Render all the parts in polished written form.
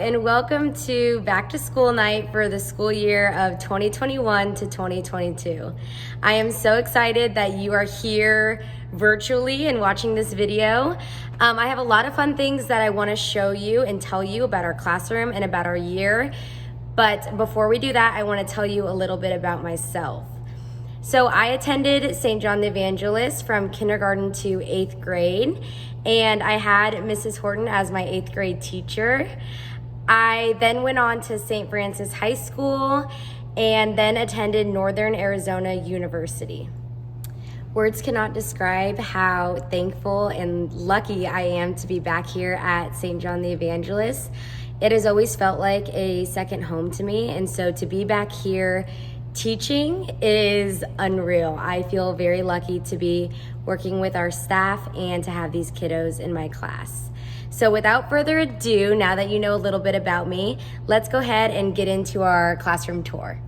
and welcome to Back to School Night for the school year of 2021 to 2022. I am so excited that you are here virtually and watching this video. I have a lot of fun things that I want to show you and tell you about our classroom and about our year. But before we do that, I want to tell you a little bit about myself. So I attended St. John the Evangelist from kindergarten to 8th grade, and I had Mrs. Horton as my 8th grade teacher. I then went on to St. Francis High School and then attended Northern Arizona University. Words cannot describe how thankful and lucky I am to be back here at St. John the Evangelist. It has always felt like a second home to me, and so to be back here teaching is unreal. I feel very lucky to be working with our staff and to have these kiddos in my class. So without further ado, now that you know a little bit about me, let's go ahead and get into our classroom tour.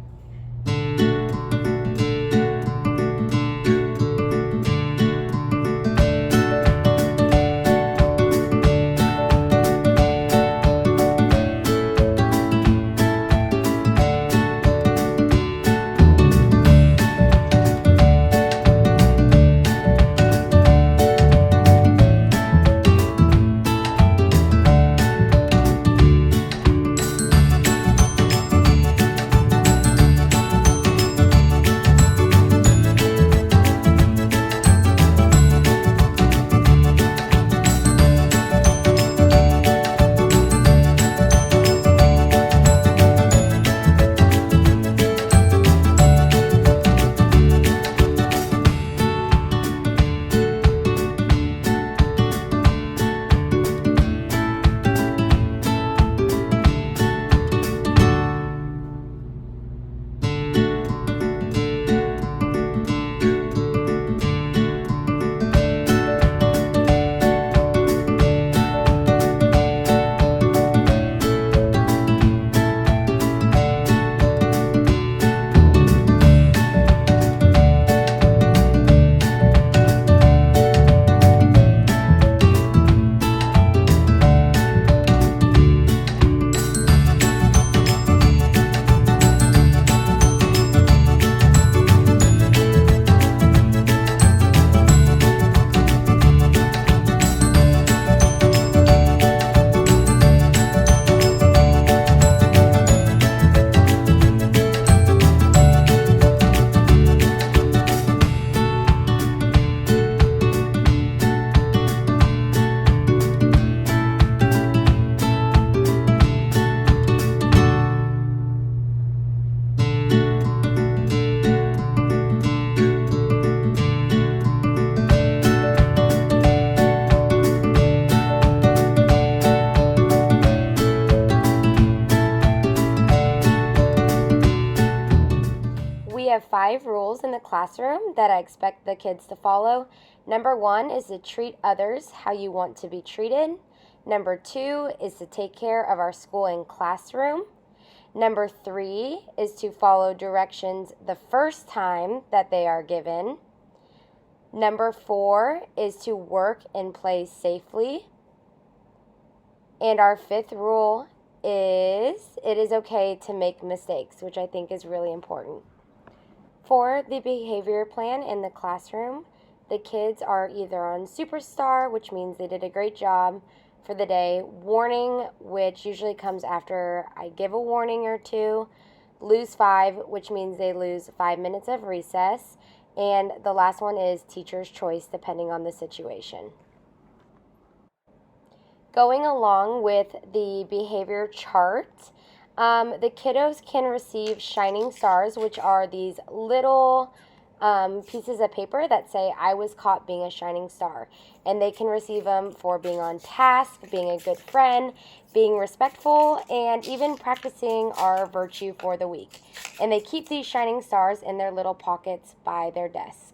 We have 5 rules in the classroom that I expect the kids to follow. Number 1 is to treat others how you want to be treated. Number 2 is to take care of our school and classroom. Number 3 is to follow directions the first time that they are given. Number 4 is to work and play safely. And our 5th rule is it is okay to make mistakes, which I think is really important. For the behavior plan in the classroom, the kids are either on Superstar, which means they did a great job for the day, Warning, which usually comes after I give a warning or two, Lose 5, which means they lose 5 minutes of recess, and the last one is Teacher's Choice, depending on the situation. Going along with the behavior chart, the kiddos can receive shining stars, which are these little pieces of paper that say, I was caught being a shining star. And they can receive them for being on task, being a good friend, being respectful, and even practicing our virtue for the week. And they keep these shining stars in their little pockets by their desk.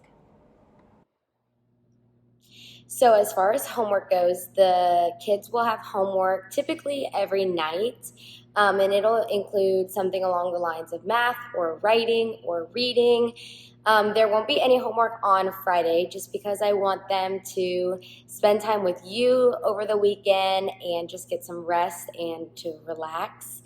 So as far as homework goes, the kids will have homework typically every night. And it'll include something along the lines of math or writing or reading. There won't be any homework on Friday just because I want them to spend time with you over the weekend and just get some rest and to relax.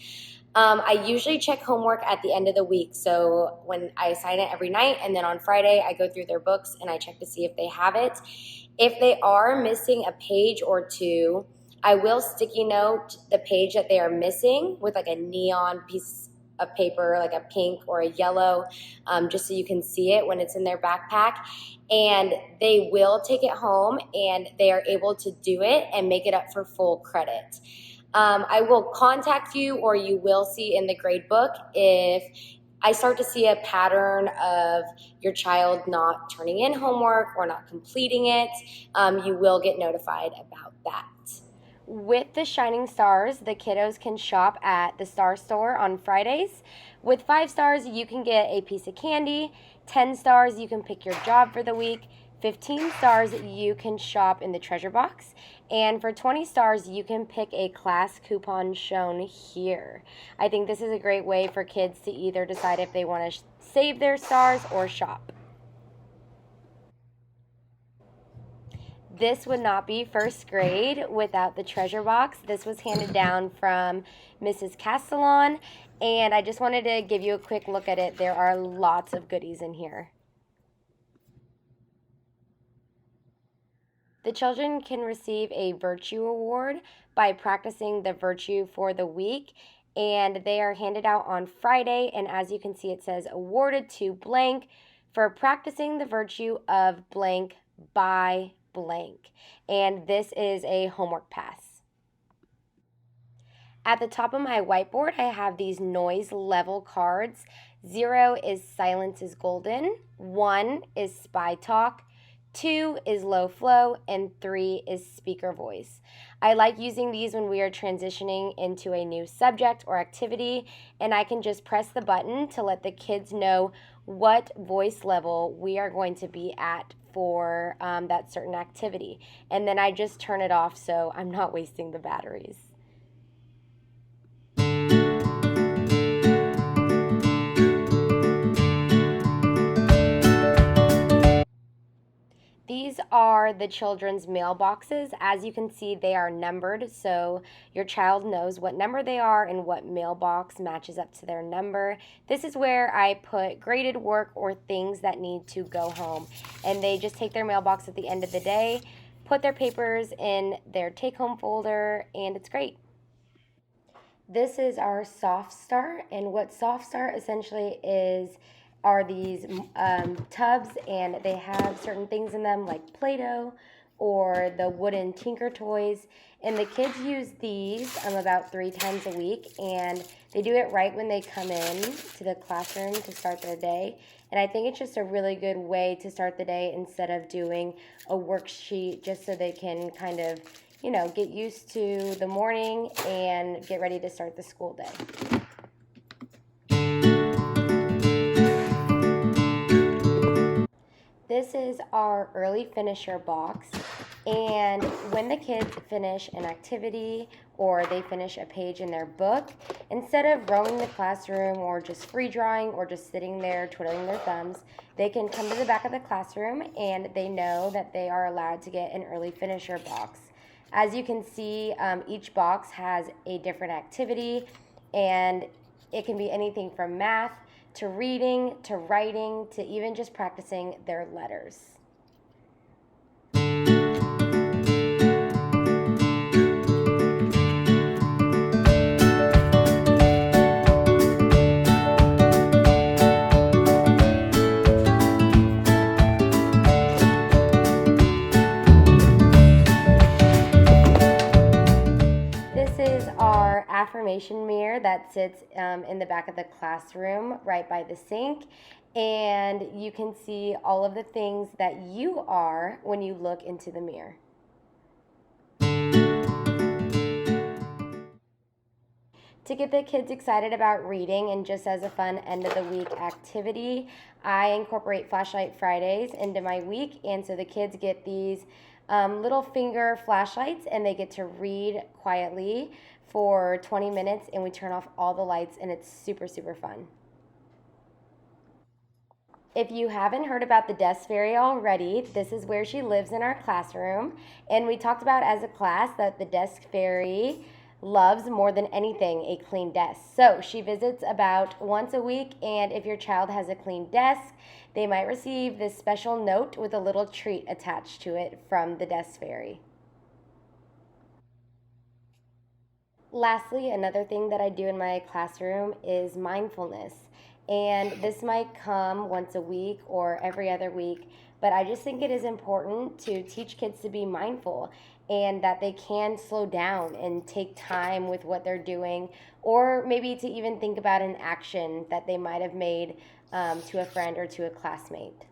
I usually check homework at the end of the week. So when I assign it every night, and then on Friday, I go through their books and I check to see if they have it. If they are missing a page or two, I will sticky note the page that they are missing with like a neon piece of paper, like a pink or a yellow, just so you can see it when it's in their backpack. And they will take it home and they are able to do it and make it up for full credit. I will contact you, or you will see in the grade book if I start to see a pattern of your child not turning in homework or not completing it. You will get notified about that. With the Shining Stars, the kiddos can shop at the Star Store on Fridays. With 5 stars, you can get a piece of candy. 10 stars, you can pick your job for the week. 15 stars, you can shop in the treasure box. And for 20 stars, you can pick a class coupon shown here. I think this is a great way for kids to either decide if they want to save their stars or shop. This would not be first grade without the treasure box. This was handed down from Mrs. Castellon, and I just wanted to give you a quick look at it. There are lots of goodies in here. The children can receive a virtue award by practicing the virtue for the week, and they are handed out on Friday, and as you can see, it says awarded to blank for practicing the virtue of blank by blank, and this is a homework pass. At the top of my whiteboard, I have these noise level cards. 0 is silence is golden, 1 is spy talk, 2 is low flow, and 3 is speaker voice. I like using these when we are transitioning into a new subject or activity, and I can just press the button to let the kids know what voice level we are going to be at for that certain activity. And then I just turn it off so I'm not wasting the batteries. These are the children's mailboxes. As you can see, they are numbered, so your child knows what number they are and what mailbox matches up to their number. This is where I put graded work or things that need to go home. And they just take their mailbox at the end of the day, put their papers in their take-home folder, and it's great. This is our Soft Start, and what Soft Start essentially are these tubs, and they have certain things in them like Play-Doh or the wooden Tinker Toys, and the kids use these about 3 times a week, and they do it right when they come in to the classroom to start their day. And I think it's just a really good way to start the day instead of doing a worksheet, just so they can kind of, get used to the morning and get ready to start the school day. This is our early finisher box, and when the kids finish an activity or they finish a page in their book, instead of roaming the classroom or just free drawing or just sitting there twiddling their thumbs, they can come to the back of the classroom and they know that they are allowed to get an early finisher box. As you can see, each box has a different activity, and it can be anything from math to reading, to writing, to even just practicing their letters. Affirmation mirror that sits in the back of the classroom right by the sink, and you can see all of the things that you are when you look into the mirror. To get the kids excited about reading and just as a fun end of the week activity, I incorporate Flashlight Fridays into my week, and so the kids get these little finger flashlights and they get to read quietly for 20 minutes, and we turn off all the lights, and it's super, super fun. If you haven't heard about the Desk Fairy already, this is where she lives in our classroom. And we talked about as a class that the Desk Fairy loves more than anything a clean desk. So she visits about once a week, and if your child has a clean desk, they might receive this special note with a little treat attached to it from the Desk Fairy. Lastly, another thing that I do in my classroom is mindfulness. And this might come once a week or every other week, but I just think it is important to teach kids to be mindful and that they can slow down and take time with what they're doing, or maybe to even think about an action that they might have made to a friend or to a classmate.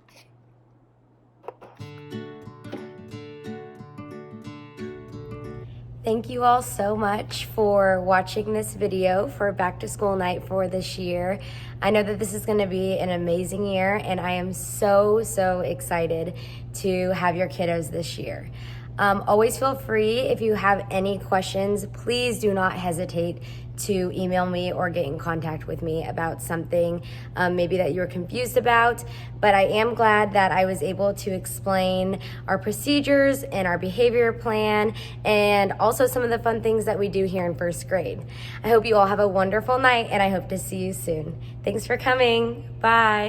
Thank you all so much for watching this video for back to school night for this year. I know that this is going to be an amazing year, and I am so excited to have your kiddos this year. Always feel free, if you have any questions, please do not hesitate to email me or get in contact with me about something maybe that you were confused about. But I am glad that I was able to explain our procedures and our behavior plan and also some of the fun things that we do here in first grade. I hope you all have a wonderful night, and I hope to see you soon. Thanks for coming. Bye.